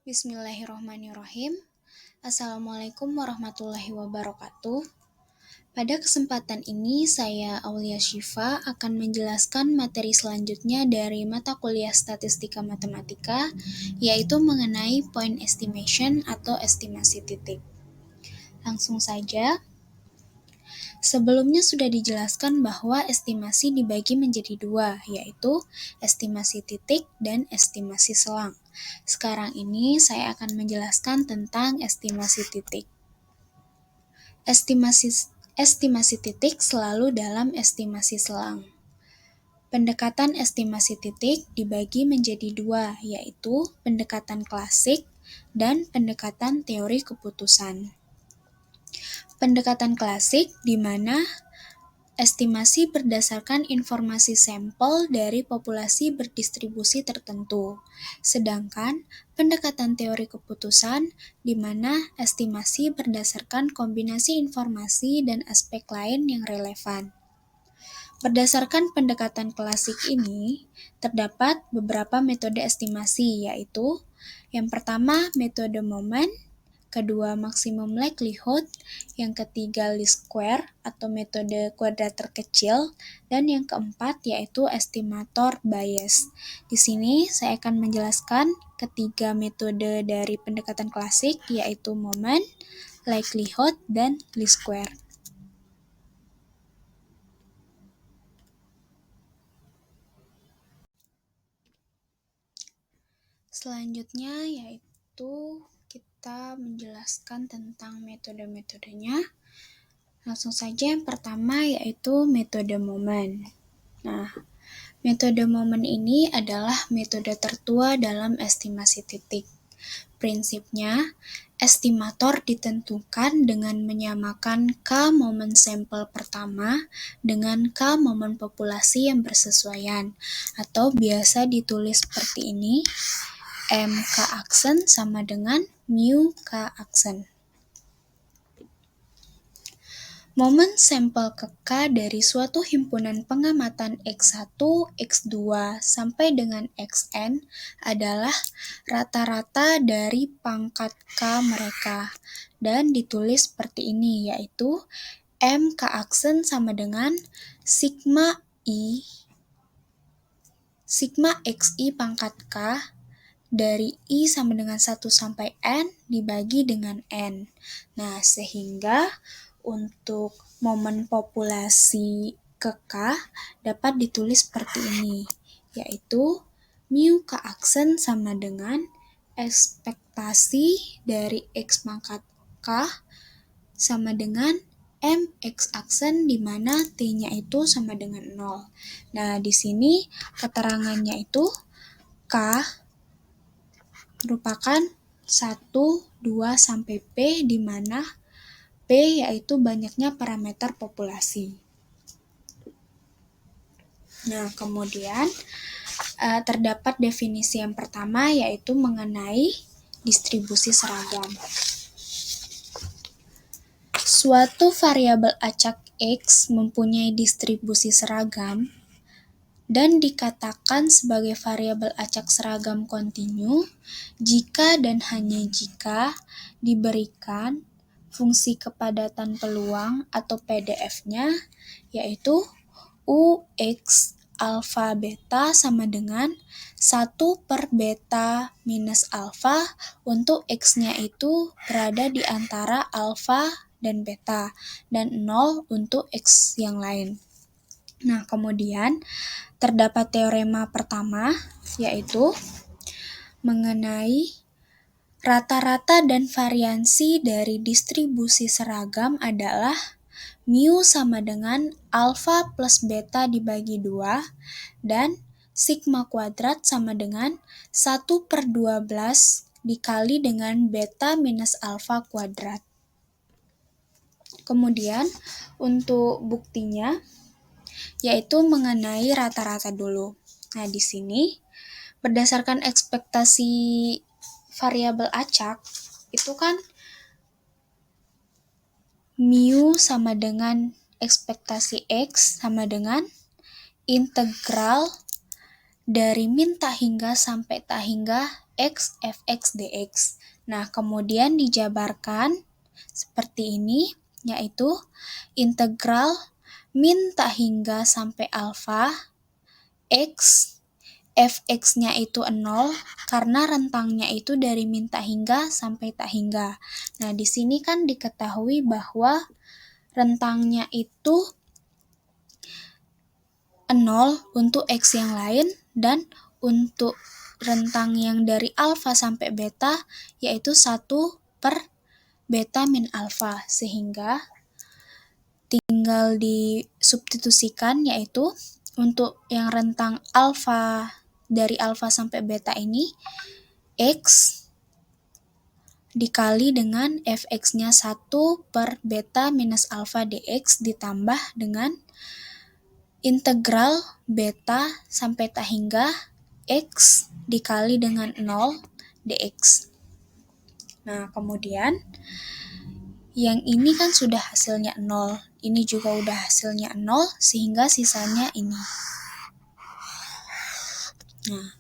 Bismillahirrahmanirrahim. Assalamualaikum warahmatullahi wabarakatuh. Pada kesempatan ini, saya Aulia Syifa akan menjelaskan materi selanjutnya dari mata kuliah Statistika Matematika, yaitu mengenai point estimation atau estimasi titik. Langsung saja. Sebelumnya sudah dijelaskan bahwa estimasi dibagi menjadi dua, yaitu estimasi titik dan estimasi selang. Sekarang ini saya akan menjelaskan tentang estimasi titik. Estimasi titik selalu dalam estimasi selang. Pendekatan estimasi titik dibagi menjadi dua, yaitu pendekatan klasik dan pendekatan teori keputusan. Pendekatan klasik di mana estimasi berdasarkan informasi sampel dari populasi berdistribusi tertentu. Sedangkan pendekatan teori keputusan di mana estimasi berdasarkan kombinasi informasi dan aspek lain yang relevan. Berdasarkan pendekatan klasik ini, terdapat beberapa metode estimasi, yaitu yang pertama metode momen, kedua maksimum likelihood, yang ketiga least square atau metode kuadrat terkecil, dan yang keempat yaitu estimator bias. Di sini saya akan menjelaskan ketiga metode dari pendekatan klasik, yaitu momen, likelihood, dan least square. Selanjutnya yaitu kita menjelaskan tentang metode-metodenya. Langsung saja yang pertama yaitu metode momen. Nah, metode momen ini adalah metode tertua dalam estimasi titik. Prinsipnya, estimator ditentukan dengan menyamakan K momen sampel pertama dengan K momen populasi yang bersesuaian, atau biasa ditulis seperti ini, M K aksen sama dengan mu K aksen. Momen sampel ke K dari suatu himpunan pengamatan X1, X2, sampai dengan Xn adalah rata-rata dari pangkat K mereka, dan ditulis seperti ini, yaitu M K aksen sama dengan sigma XI pangkat K dari I sama dengan 1 sampai N dibagi dengan N. Nah, sehingga untuk momen populasi ke K dapat ditulis seperti ini, yaitu mu K aksen sama dengan ekspektasi dari X pangkat K sama dengan M X aksen di mana T-nya itu sama dengan 0. Nah, di sini keterangannya itu K merupakan 1, 2, sampai P di mana P yaitu banyaknya parameter populasi. Nah, kemudian terdapat definisi yang pertama yaitu mengenai distribusi seragam. Suatu variabel acak X mempunyai distribusi seragam dan dikatakan sebagai variabel acak seragam kontinu jika dan hanya jika diberikan fungsi kepadatan peluang atau PDF-nya, yaitu UX alfa beta sama dengan 1 per beta minus alfa untuk X-nya itu berada di antara alfa dan beta, dan 0 untuk X yang lain. Nah, kemudian terdapat teorema pertama, yaitu mengenai rata-rata dan variansi dari distribusi seragam adalah mu sama dengan alfa plus beta dibagi 2 dan sigma kuadrat sama dengan 1 per 12 dikali dengan beta minus alfa kuadrat. Kemudian untuk buktinya yaitu mengenai rata-rata dulu. Nah, di sini berdasarkan ekspektasi variabel acak itu kan mu sama dengan ekspektasi X sama dengan integral dari min tak hingga sampai tak hingga x fx dx. Nah, kemudian dijabarkan seperti ini, yaitu integral min tak hingga sampai alfa x fx-nya itu 0 karena rentangnya itu dari min tak hingga sampai tak hingga. Nah, di sini kan diketahui bahwa rentangnya itu 0 untuk x yang lain dan untuk rentang yang dari alfa sampai beta yaitu 1 per beta min alfa, sehingga tinggal disubstitusikan, yaitu untuk yang rentang alfa dari alfa sampai beta ini x dikali dengan fx-nya 1 per beta minus alfa dx ditambah dengan integral beta sampai tak hingga x dikali dengan 0 dx. Nah, kemudian yang ini kan sudah hasilnya 0, ini juga udah hasilnya 0, sehingga sisanya ini. Nah,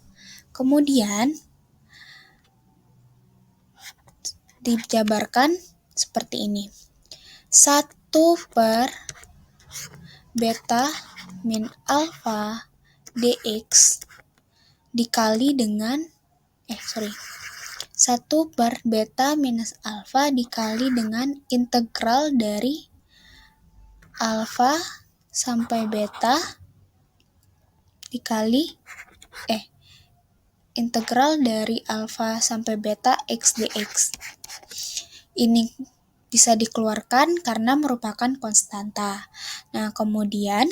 kemudian dijabarkan seperti ini. 1 per beta min alfa dx dikali dengan 1 per beta minus alfa dikali dengan integral dari alfa sampai beta dikali integral dari alfa sampai beta x dx. Ini bisa dikeluarkan karena merupakan konstanta. Nah, kemudian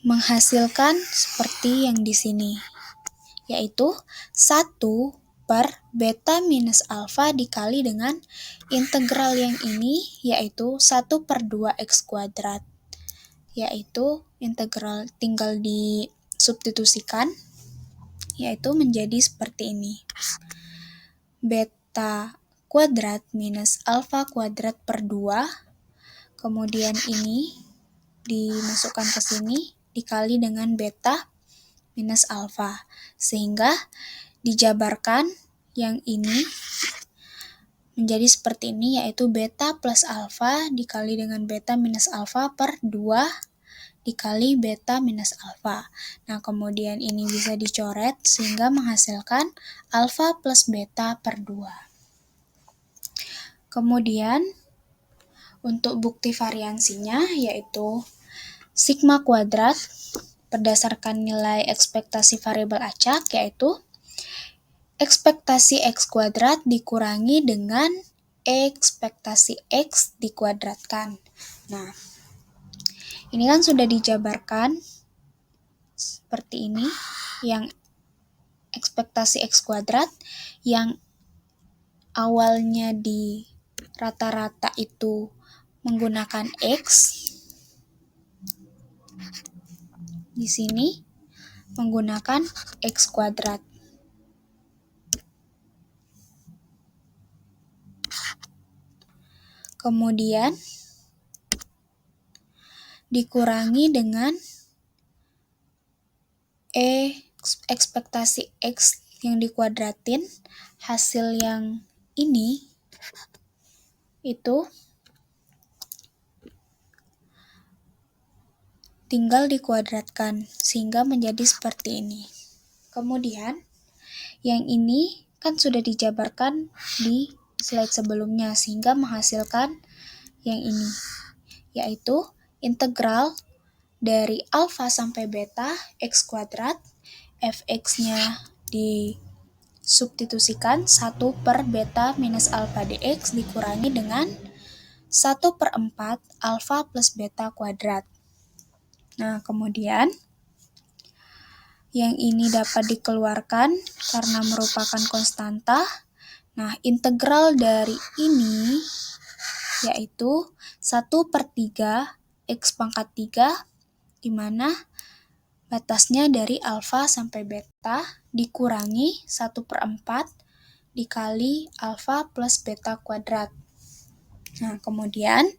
menghasilkan seperti yang di sini, yaitu 1 per beta minus alfa dikali dengan integral yang ini, yaitu 1 per 2x kuadrat, yaitu integral tinggal disubstitusikan, yaitu menjadi seperti ini. Beta kuadrat minus alfa kuadrat per 2, kemudian ini dimasukkan ke sini, dikali dengan beta minus alfa, sehingga dijabarkan yang ini menjadi seperti ini, yaitu beta plus alfa dikali dengan beta minus alfa per 2 dikali beta minus alfa. Nah, kemudian ini bisa dicoret sehingga menghasilkan alfa plus beta per 2. Kemudian untuk bukti variansinya yaitu sigma kuadrat berdasarkan nilai ekspektasi variabel acak, yaitu ekspektasi x kuadrat dikurangi dengan ekspektasi x dikuadratkan. Nah, ini kan sudah dijabarkan seperti ini, yang ekspektasi x kuadrat yang awalnya di rata-rata itu menggunakan x, di sini menggunakan x kuadrat. Kemudian dikurangi dengan ekspektasi x yang dikuadratin, hasil yang ini itu tinggal dikuadratkan sehingga menjadi seperti ini. Kemudian yang ini kan sudah dijabarkan di slide sebelumnya sehingga menghasilkan yang ini, yaitu integral dari alfa sampai beta x kuadrat, fx-nya disubstitusikan 1 per beta minus alfa dx dikurangi dengan 1 per 4 alfa plus beta kuadrat. Nah, kemudian yang ini dapat dikeluarkan karena merupakan konstanta. Nah, integral dari ini yaitu 1 per 3 x pangkat 3, di mana batasnya dari alfa sampai beta dikurangi 1 per 4 dikali alfa plus beta kuadrat. Nah, kemudian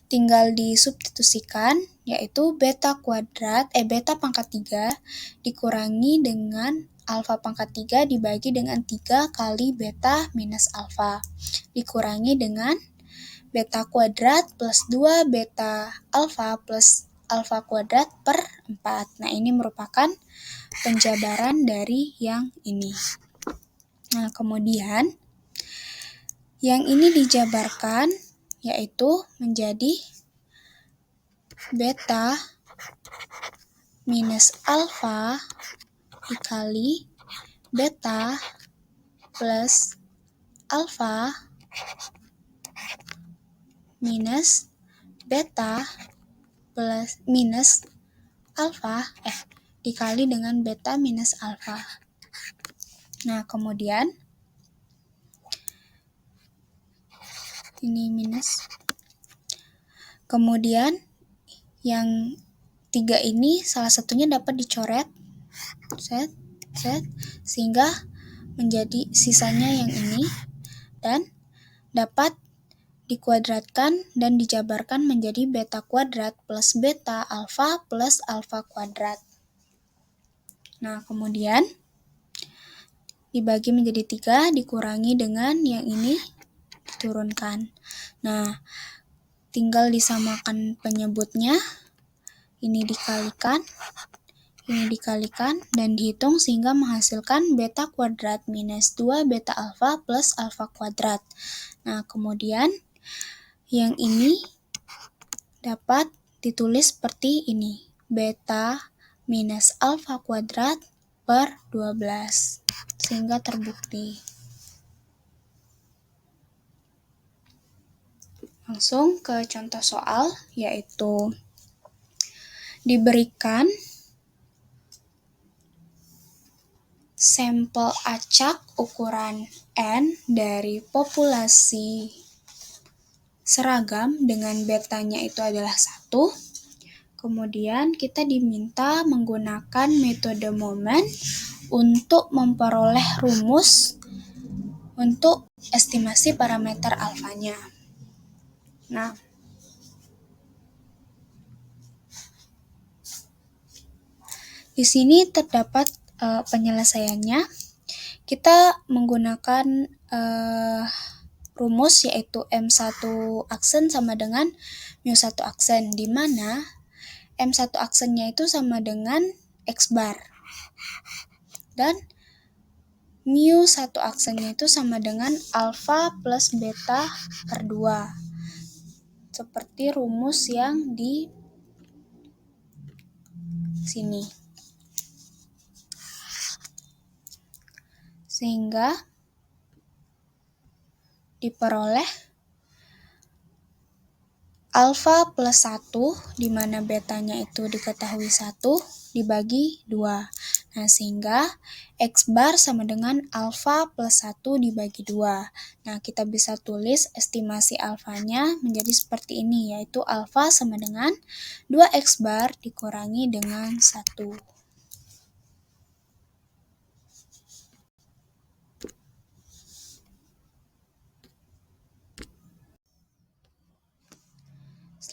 tinggal disubstitusikan, yaitu beta pangkat 3 dikurangi dengan alfa pangkat 3 dibagi dengan 3 kali beta minus alfa, dikurangi dengan beta kuadrat plus 2 beta alfa plus alfa kuadrat per 4. Nah, ini merupakan penjabaran dari yang ini. Nah, kemudian yang ini dijabarkan yaitu menjadi beta minus alfa dikali beta plus alfa minus beta plus minus alfa dikali dengan beta minus alfa. Nah, kemudian ini minus. Kemudian yang 3 ini salah satunya dapat dicoret sehingga menjadi sisanya yang ini dan dapat dikuadratkan dan dijabarkan menjadi beta kuadrat plus beta alfa plus alfa kuadrat. Nah, kemudian dibagi menjadi 3 dikurangi dengan yang ini diturunkan. Nah, tinggal disamakan penyebutnya, ini dikalikan, dan dihitung sehingga menghasilkan beta kuadrat minus 2 beta alfa plus alfa kuadrat. Nah, kemudian yang ini dapat ditulis seperti ini, beta minus alfa kuadrat per 12, sehingga terbukti. Langsung ke contoh soal, yaitu diberikan sampel acak ukuran N dari populasi seragam dengan betanya itu adalah 1. Kemudian kita diminta menggunakan metode momen untuk memperoleh rumus untuk estimasi parameter alfanya. Nah, di sini terdapat penyelesaiannya. Kita menggunakan rumus yaitu M1 aksen sama dengan mu1 aksen, di mana M1 aksennya itu sama dengan X bar dan mu1 aksennya itu sama dengan alfa plus beta per 2, seperti rumus yang di sini. Sehingga diperoleh alfa plus 1, di mana betanya itu diketahui 1, dibagi 2. Nah, sehingga X bar sama dengan alfa plus 1 dibagi 2. Nah, kita bisa tulis estimasi alfanya menjadi seperti ini, yaitu alfa sama dengan 2X bar dikurangi dengan 1.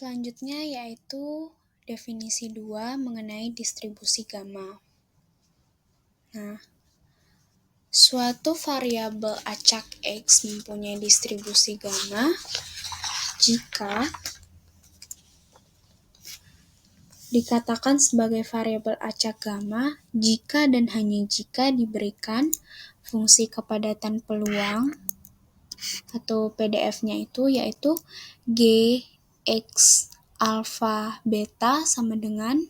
Selanjutnya yaitu definisi 2 mengenai distribusi gamma. Nah, suatu variabel acak X mempunyai distribusi gamma jika dikatakan sebagai variabel acak gamma jika dan hanya jika diberikan fungsi kepadatan peluang atau PDF-nya itu yaitu G X alfa beta sama dengan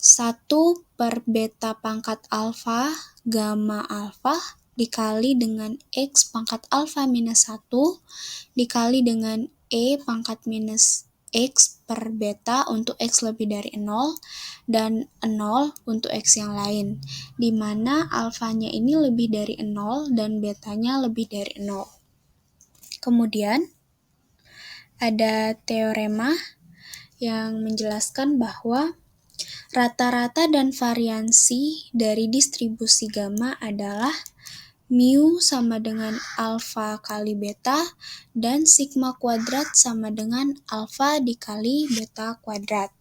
1 per beta pangkat alfa gamma alfa dikali dengan X pangkat alfa minus 1 dikali dengan E pangkat minus X per beta untuk X lebih dari 0 dan 0 untuk X yang lain, di mana alfanya ini lebih dari 0 dan betanya lebih dari 0. Kemudian ada teorema yang menjelaskan bahwa rata-rata dan variansi dari distribusi gamma adalah mu sama dengan alfa kali beta, dan sigma kuadrat sama dengan alfa dikali beta kuadrat.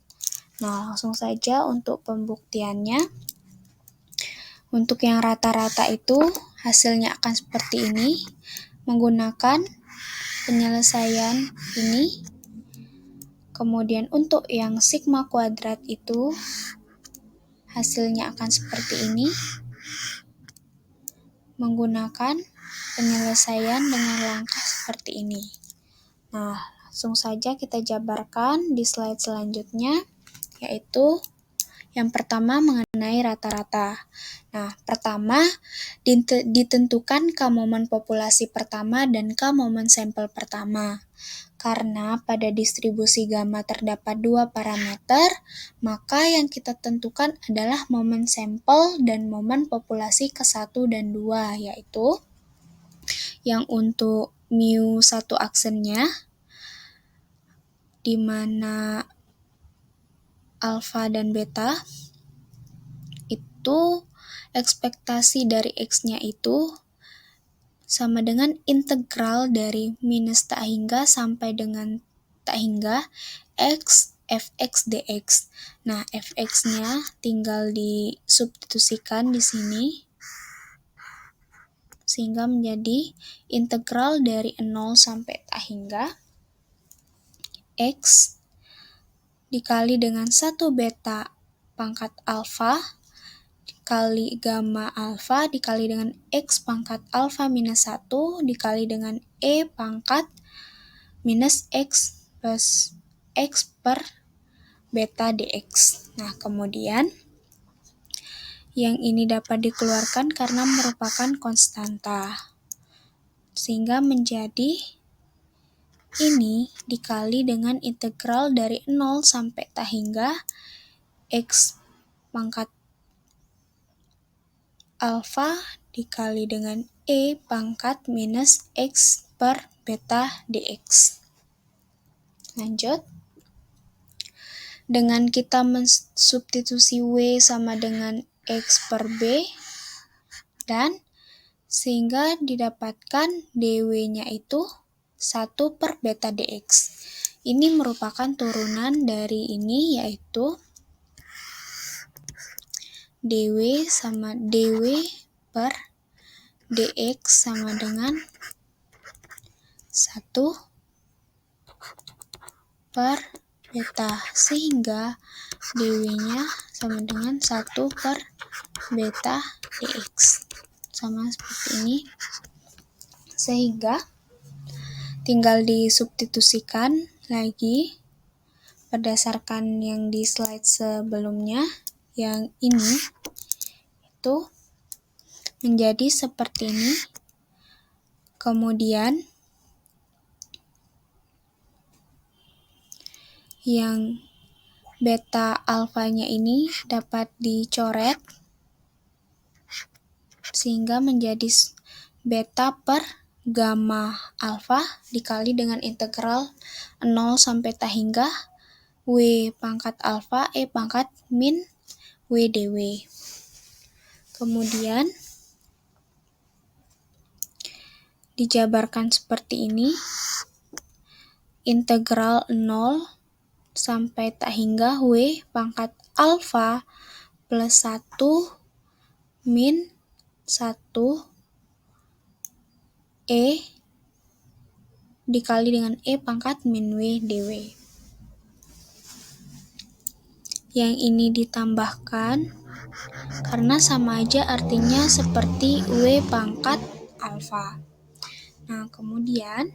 Nah, langsung saja untuk pembuktiannya. Untuk yang rata-rata itu hasilnya akan seperti ini, menggunakan penyelesaian ini. Kemudian untuk yang sigma kuadrat itu hasilnya akan seperti ini, menggunakan penyelesaian dengan langkah seperti ini. Nah, langsung saja kita jabarkan di slide selanjutnya, yaitu yang pertama mengenai rata-rata. Nah, pertama ditentukan K-momen populasi pertama dan K-momen sampel pertama. Karena pada distribusi gamma terdapat dua parameter, maka yang kita tentukan adalah momen sampel dan momen populasi ke-1 dan 2, yaitu yang untuk mu satu aksennya, di mana alfa dan beta, itu ekspektasi dari X-nya itu sama dengan integral dari minus tak hingga sampai dengan tak hingga X fx dx. Nah, fx-nya tinggal disubstitusikan di sini sehingga menjadi integral dari 0 sampai tak hingga X dikali dengan 1 beta pangkat alfa dikali gamma alfa dikali dengan X pangkat alfa minus 1 dikali dengan E pangkat minus X plus X per beta dx. Nah, kemudian yang ini dapat dikeluarkan karena merupakan konstanta. Sehingga menjadi ini dikali dengan integral dari 0 sampai tak hingga X pangkat alfa dikali dengan E pangkat minus X per beta dx. Lanjut. Dengan kita mensubstitusi W sama dengan X per B, dan sehingga didapatkan dw-nya itu 1 per beta dx. Ini merupakan turunan dari ini, yaitu dw sama dw per dx sama dengan 1 per beta, sehingga dw-nya sama dengan 1 per beta dx. Sama seperti ini. Sehingga tinggal disubstitusikan lagi berdasarkan yang di slide sebelumnya. Yang ini itu menjadi seperti ini. Kemudian yang beta alfanya ini dapat dicoret sehingga menjadi beta per gamma alfa dikali dengan integral 0 sampai tak hingga W pangkat alfa E pangkat min W dw. Kemudian dijabarkan seperti ini, integral 0 sampai tak hingga W pangkat alfa plus 1 min 1 E dikali dengan E pangkat min W dw. Yang ini ditambahkan karena sama aja artinya seperti W pangkat alfa. Nah, kemudian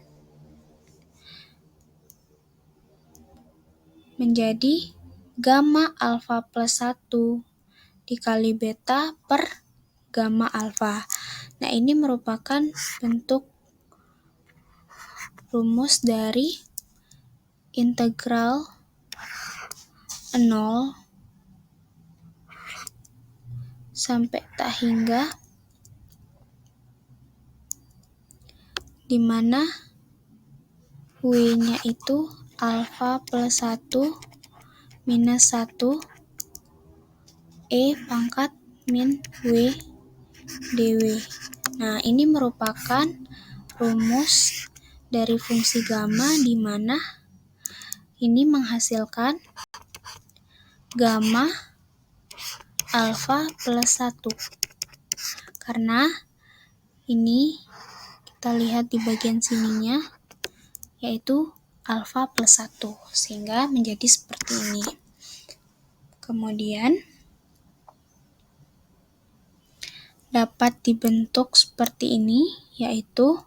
menjadi gamma alfa plus 1 dikali beta per gamma alfa. Nah, ini merupakan bentuk rumus dari integral 0 sampai tak hingga di mana W-nya itu alfa plus 1 minus 1 E pangkat min W dw. Nah, ini merupakan rumus dari fungsi gamma di mana ini menghasilkan gamma alfa plus 1. Karena ini kita lihat di bagian sininya, yaitu alfa plus 1, sehingga menjadi seperti ini. Kemudian, dapat dibentuk seperti ini, yaitu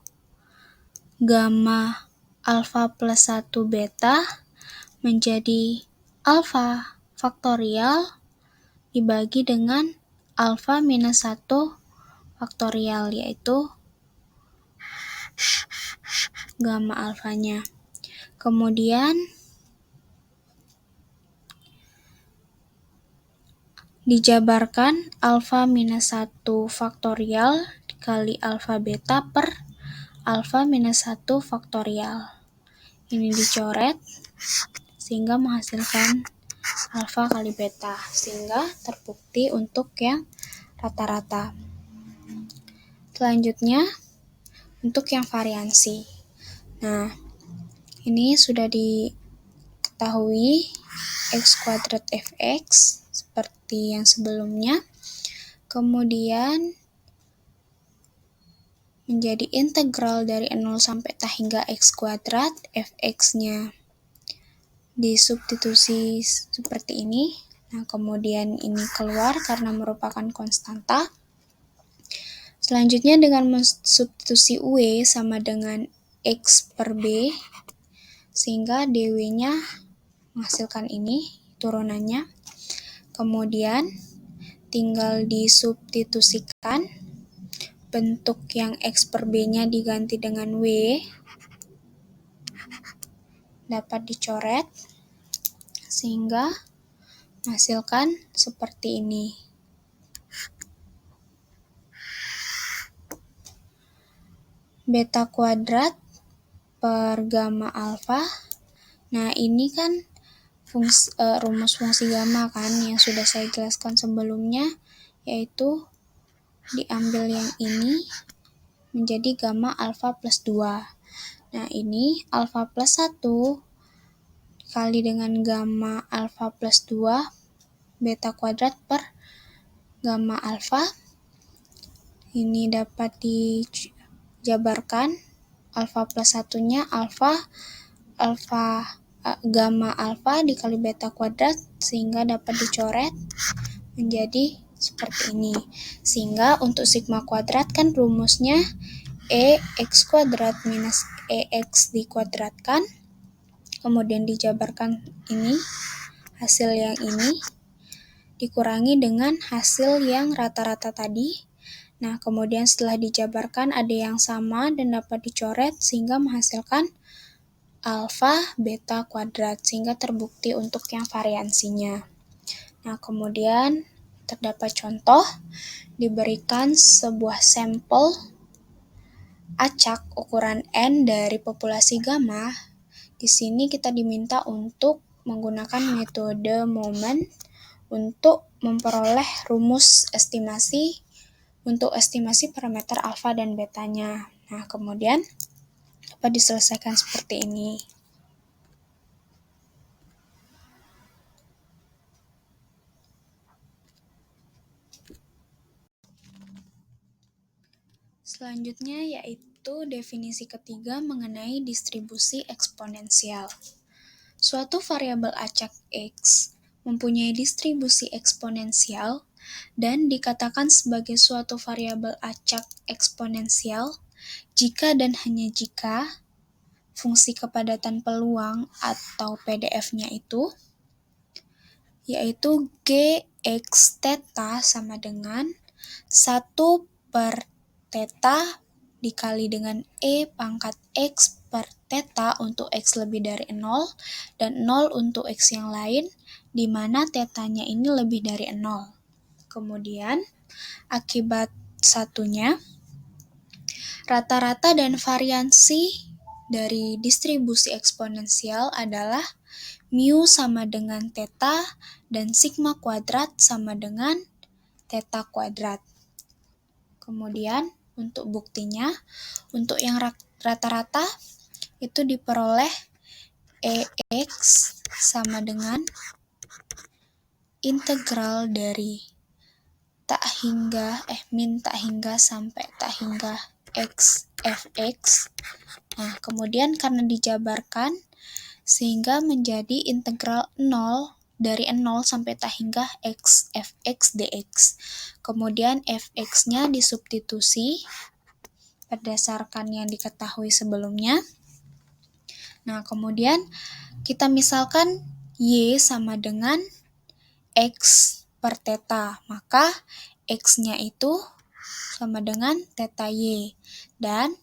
gamma alfa plus 1 beta menjadi alfa faktorial dibagi dengan alfa minus 1 faktorial, yaitu gamma alfanya. Kemudian dijabarkan alfa minus 1 faktorial dikali alfa beta per alfa minus 1 faktorial. Ini dicoret sehingga menghasilkan alfa kali beta, sehingga terbukti untuk yang rata-rata. Selanjutnya, untuk yang variansi. Nah, ini sudah diketahui x kuadrat fx seperti yang sebelumnya. Kemudian menjadi integral dari 0 sampai t hingga x kuadrat, fx-nya disubstitusi seperti ini. Nah, kemudian ini keluar karena merupakan konstanta. Selanjutnya dengan mensubstitusi W sama dengan X per B, sehingga dW-nya menghasilkan ini, turunannya. Kemudian tinggal disubstitusikan, bentuk yang X per B-nya diganti dengan W, dapat dicoret, sehingga menghasilkan seperti ini. Beta kuadrat per gamma alfa. Nah, ini kan rumus fungsi gamma kan yang sudah saya jelaskan sebelumnya, yaitu diambil yang ini menjadi gamma alfa plus 2. Nah, ini alfa plus 1 dikali dengan gamma alfa plus 2 beta kuadrat per gamma alfa. Ini dapat dijabarkan, alfa plus 1-nya gamma alfa dikali beta kuadrat, sehingga dapat dicoret menjadi seperti ini. Sehingga untuk sigma kuadrat kan rumusnya x kuadrat minus x dikuadratkan, kemudian dijabarkan ini, hasil yang ini, dikurangi dengan hasil yang rata-rata tadi. Nah, kemudian setelah dijabarkan ada yang sama dan dapat dicoret sehingga menghasilkan alfa beta kuadrat, sehingga terbukti untuk yang variansinya. Nah, kemudian terdapat contoh, diberikan sebuah sampel acak ukuran N dari populasi gamma. Di sini kita diminta untuk menggunakan metode moment untuk memperoleh rumus estimasi untuk estimasi parameter alfa dan betanya. Nah, kemudian dapat diselesaikan seperti ini. Selanjutnya yaitu definisi ketiga mengenai distribusi eksponensial. Suatu variabel acak X mempunyai distribusi eksponensial dan dikatakan sebagai suatu variabel acak eksponensial jika dan hanya jika fungsi kepadatan peluang atau PDF-nya itu yaitu Gx theta sama dengan 1 per theta dikali dengan E pangkat X per theta untuk X lebih dari 0 dan 0 untuk X yang lain, di mana tetanya ini lebih dari 0. Kemudian, akibat satunya, rata-rata dan variansi dari distribusi eksponensial adalah mu sama dengan theta dan sigma kuadrat sama dengan theta kuadrat. Kemudian, Untuk buktinya, untuk yang rata-rata itu diperoleh EX sama dengan integral dari min tak hingga sampai tak hingga x fx. Nah, kemudian karena dijabarkan sehingga menjadi integral 0 dari 0 sampai tak hingga x fx dx. Kemudian fx-nya disubstitusi berdasarkan yang diketahui sebelumnya. Nah, kemudian kita misalkan y sama dengan x per theta, maka x-nya itu sama dengan theta y, dan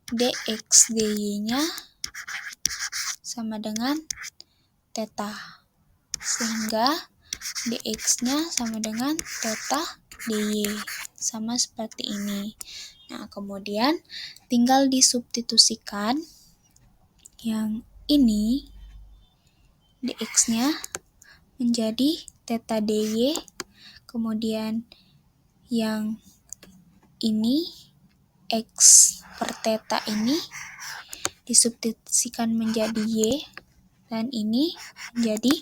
dx dy-nya sama dengan theta, sehingga dx-nya sama dengan theta dy, sama seperti ini. Nah, kemudian tinggal disubstitusikan yang ini, dx-nya menjadi theta dy, kemudian yang ini x per theta ini disubstitusikan menjadi y, dan ini menjadi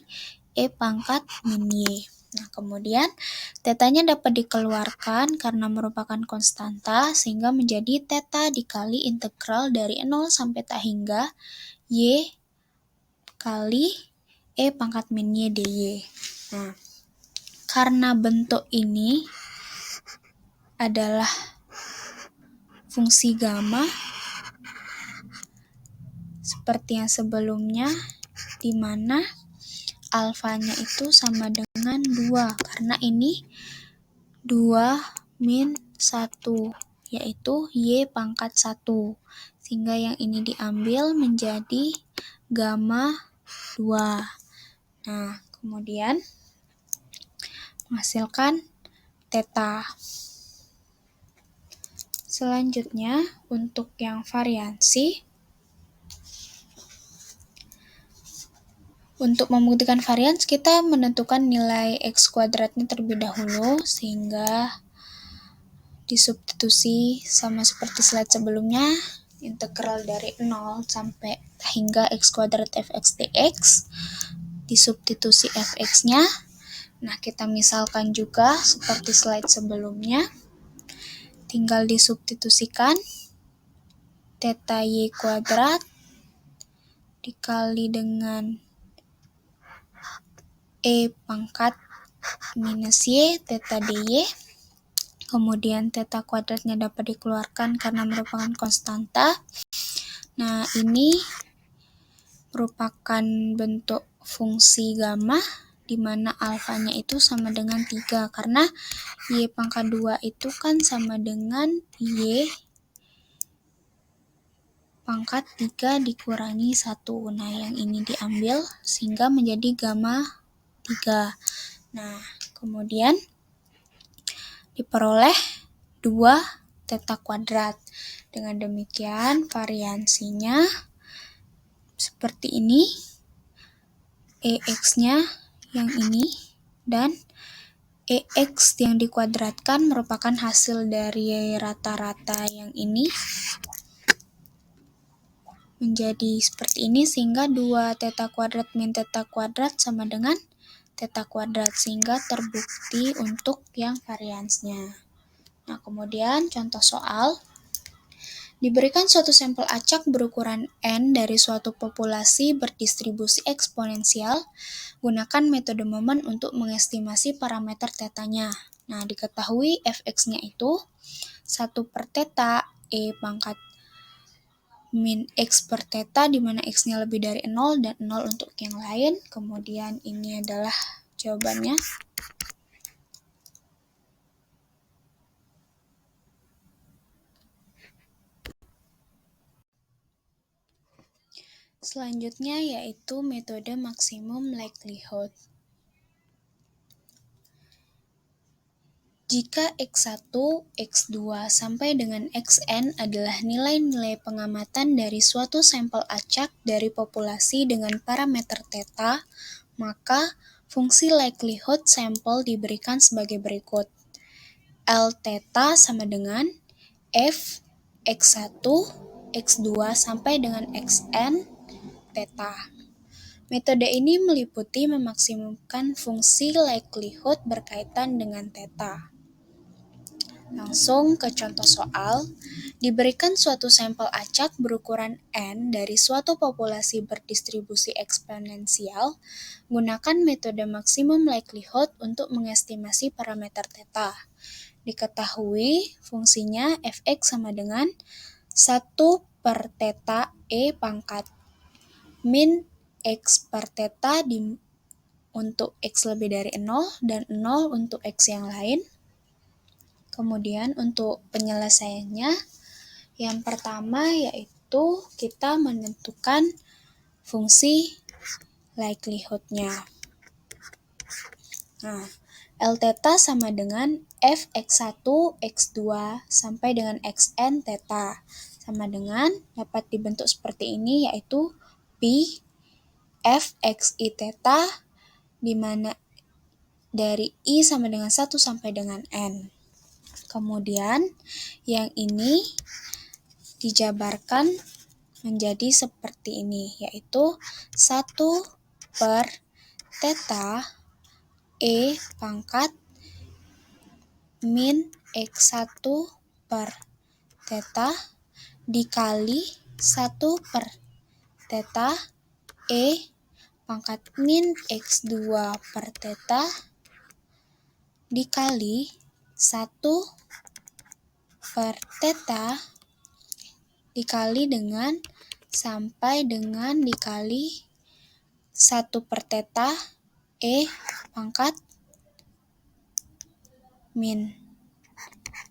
e pangkat min y. Nah, kemudian tetanya dapat dikeluarkan karena merupakan konstanta, sehingga menjadi theta dikali integral dari 0 sampai tak hingga y kali e pangkat min y dy. Nah, karena bentuk ini adalah fungsi gamma seperti yang sebelumnya, di mana alfanya itu sama dengan 2, karena ini 2 min 1, yaitu y pangkat 1, sehingga yang ini diambil menjadi gamma 2. Nah, kemudian menghasilkan theta. Selanjutnya, untuk yang variansi, untuk membuktikan varians, kita menentukan nilai x kuadratnya terlebih dahulu, sehingga disubstitusi sama seperti slide sebelumnya, integral dari 0 sampai hingga x kuadrat fx dx, disubstitusi fx-nya. Nah, kita misalkan juga seperti slide sebelumnya, tinggal disubstitusikan theta y kuadrat dikali dengan e pangkat minus y theta dy, kemudian theta kuadratnya dapat dikeluarkan karena merupakan konstanta. Nah, ini merupakan bentuk fungsi gamma, di mana alfanya itu sama dengan 3, karena y pangkat 2 itu kan sama dengan y pangkat 3 dikurangi 1. Nah, yang ini diambil sehingga menjadi gamma 3. Nah, kemudian diperoleh 2 theta kuadrat. Dengan demikian, variansinya seperti ini, EX-nya yang ini, dan EX yang dikuadratkan merupakan hasil dari rata-rata yang ini, menjadi seperti ini, sehingga 2 theta kuadrat min theta kuadrat sama dengan theta kuadrat, sehingga terbukti untuk yang variansnya. Nah, kemudian contoh soal, diberikan suatu sampel acak berukuran N dari suatu populasi berdistribusi eksponensial, gunakan metode momen untuk mengestimasi parameter tetanya. Nah, diketahui fx-nya itu 1 per theta e pangkat min x per theta, di mana x-nya lebih dari 0 dan 0 untuk yang lain. Kemudian ini adalah jawabannya. Selanjutnya yaitu metode maksimum likelihood. Jika x1, x2, sampai dengan xn adalah nilai-nilai pengamatan dari suatu sampel acak dari populasi dengan parameter theta, maka fungsi likelihood sampel diberikan sebagai berikut. L theta sama dengan f x1, x2 sampai dengan xn theta. Metode ini meliputi memaksimumkan fungsi likelihood berkaitan dengan theta. Langsung ke contoh soal. Diberikan suatu sampel acak berukuran N dari suatu populasi berdistribusi eksponensial, gunakan metode maksimum likelihood untuk mengestimasi parameter theta. Diketahui fungsinya fx sama dengan 1 per theta E pangkat min x per theta untuk x lebih dari 0 dan 0 untuk x yang lain. Kemudian untuk penyelesaiannya, yang pertama yaitu kita menentukan fungsi likelihood-nya. Nah, L theta sama dengan f x1, x2 sampai dengan xn theta. Sama dengan dapat dibentuk seperti ini yaitu P f x i theta di mana dari i sama dengan 1 sampai dengan n. Kemudian yang ini dijabarkan menjadi seperti ini, yaitu 1 per theta E pangkat min x1 per theta dikali 1 per theta E pangkat min x2 per theta dikali 1 per theta dikali dengan sampai dengan dikali 1 per theta E pangkat min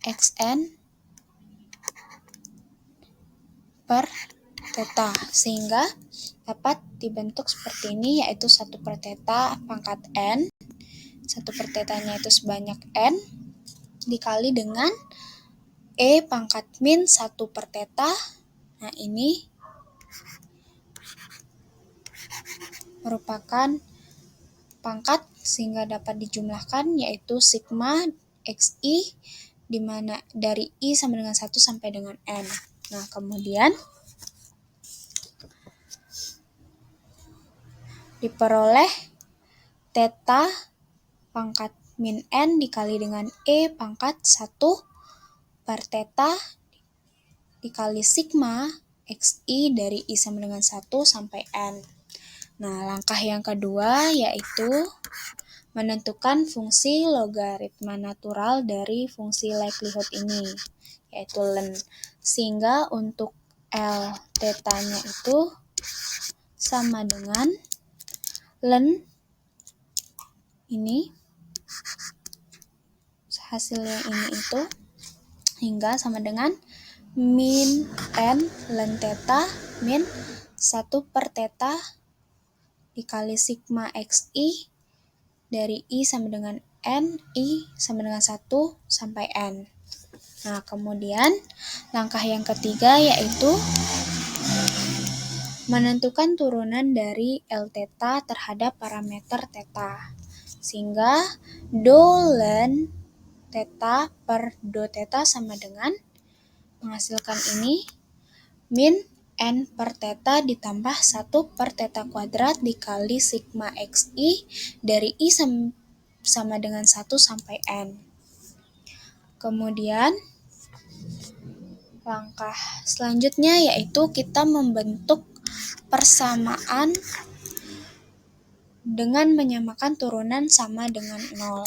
xn per theta, sehingga dapat dibentuk seperti ini, yaitu 1 per theta pangkat n, 1 per theta-nya itu sebanyak n, dikali dengan E pangkat min 1 per theta. Nah, ini merupakan pangkat sehingga dapat dijumlahkan, yaitu sigma xi di mana dari i sama dengan 1 sampai dengan n. Nah, kemudian diperoleh theta pangkat min n dikali dengan e pangkat 1 per theta dikali sigma xi dari i sama dengan 1 sampai n. Nah, langkah yang kedua yaitu menentukan fungsi logaritma natural dari fungsi likelihood ini, yaitu ln. Sehingga untuk L theta-nya itu sama dengan ln ini, hasilnya ini itu, hingga sama dengan min n ln theta min 1 per theta dikali sigma xi dari i sama dengan n, i sama dengan 1 sampai n. Nah, kemudian langkah yang ketiga yaitu menentukan turunan dari L theta terhadap parameter theta. Sehingga do ln theta per do theta sama dengan menghasilkan ini min n per theta ditambah 1 per theta kuadrat dikali sigma xi dari i sama dengan 1 sampai n. Kemudian langkah selanjutnya yaitu kita membentuk persamaan dengan menyamakan turunan sama dengan 0.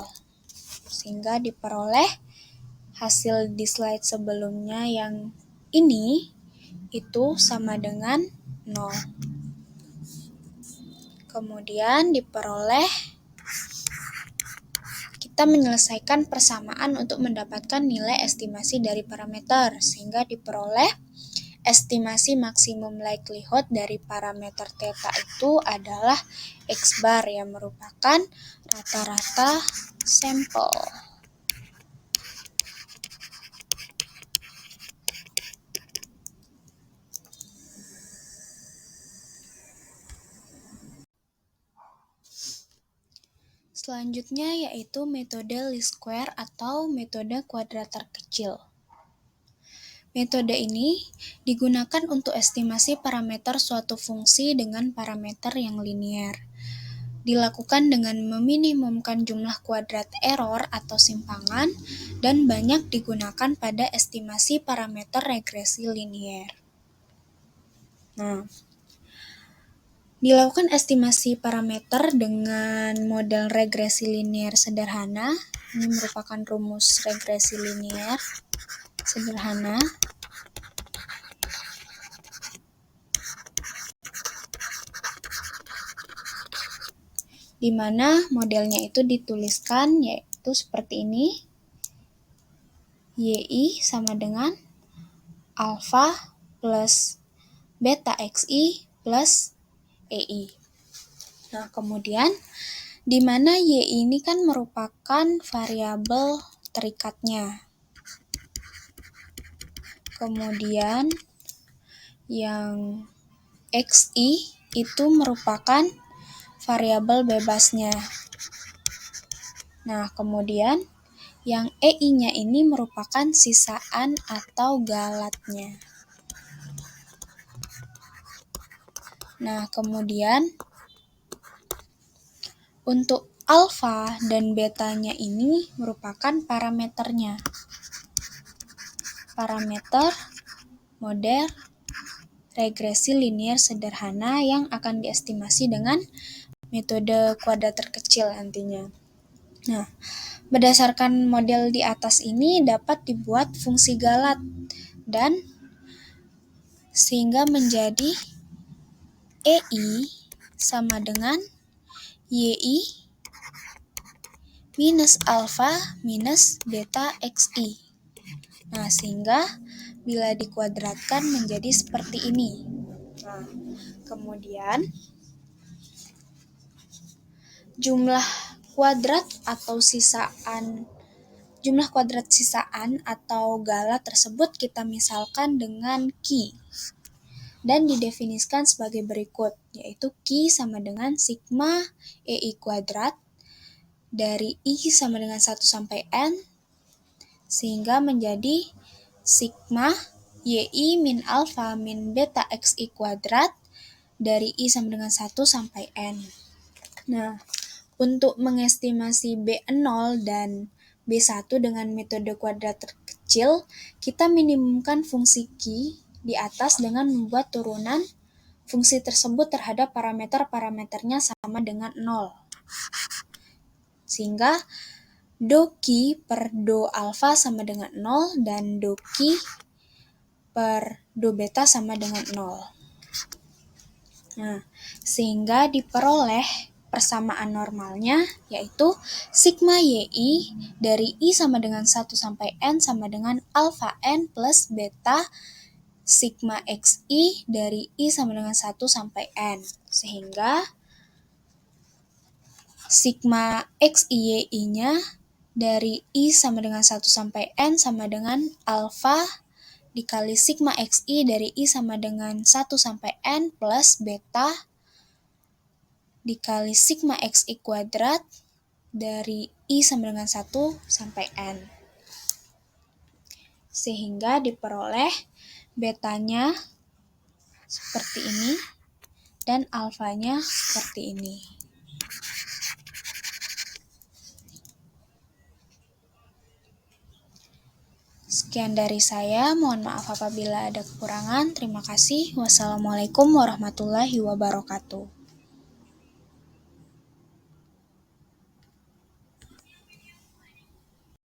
Sehingga diperoleh hasil di slide sebelumnya yang ini itu sama dengan 0. Kemudian diperoleh, kita menyelesaikan persamaan untuk mendapatkan nilai estimasi dari parameter, sehingga diperoleh estimasi maksimum likelihood dari parameter theta itu adalah x bar yang merupakan rata-rata sampel. Selanjutnya yaitu metode least square atau metode kuadrat terkecil. Metode ini digunakan untuk estimasi parameter suatu fungsi dengan parameter yang linier. Dilakukan dengan meminimumkan jumlah kuadrat error atau simpangan dan banyak digunakan pada estimasi parameter regresi linier. Nah, dilakukan estimasi parameter dengan model regresi linier sederhana. Ini merupakan rumus regresi linier sederhana. Di mana modelnya itu dituliskan yaitu seperti ini. YI sama dengan alfa plus beta XI plus EI. Nah, kemudian di mana Y ini kan merupakan variabel terikatnya. Kemudian yang XI itu merupakan variabel bebasnya. Nah, kemudian yang EI-nya ini merupakan sisaan atau galatnya. Nah, kemudian untuk alfa dan betanya ini merupakan parameternya. Parameter model regresi linier sederhana yang akan diestimasi dengan metode kuadrat terkecil nantinya. Nah, berdasarkan model di atas ini dapat dibuat fungsi galat dan sehingga menjadi EI sama dengan YI minus alfa minus beta XI. Nah, sehingga bila dikuadratkan menjadi seperti ini. Nah, kemudian jumlah kuadrat sisaan atau galat tersebut kita misalkan dengan Q dan didefinisikan sebagai berikut, yaitu Q sama dengan sigma EI kuadrat dari I sama dengan 1 sampai N sehingga menjadi sigma YI min alfa min beta XI kuadrat dari I sama dengan 1 sampai N. Nah, untuk mengestimasi B0 dan B1 dengan metode kuadrat terkecil, kita minimumkan fungsi Q di atas dengan membuat turunan fungsi tersebut terhadap parameter-parameternya sama dengan 0. Sehingga do Q per do alfa sama dengan 0 dan do Q per do beta sama dengan 0. Nah, sehingga diperoleh persamaan normalnya yaitu sigma YI dari I sama dengan 1 sampai N sama dengan alfa N plus beta sigma XI dari I sama dengan 1 sampai N. Sehingga sigma XI YI-nya dari I sama dengan 1 sampai N sama dengan alfa dikali sigma XI dari I sama dengan 1 sampai N plus beta dikali sigma XI kuadrat dari I sama dengan 1 sampai N. Sehingga diperoleh betanya seperti ini dan alfanya seperti ini. Sekian dari saya, mohon maaf apabila ada kekurangan. Terima kasih. Wassalamualaikum warahmatullahi wabarakatuh.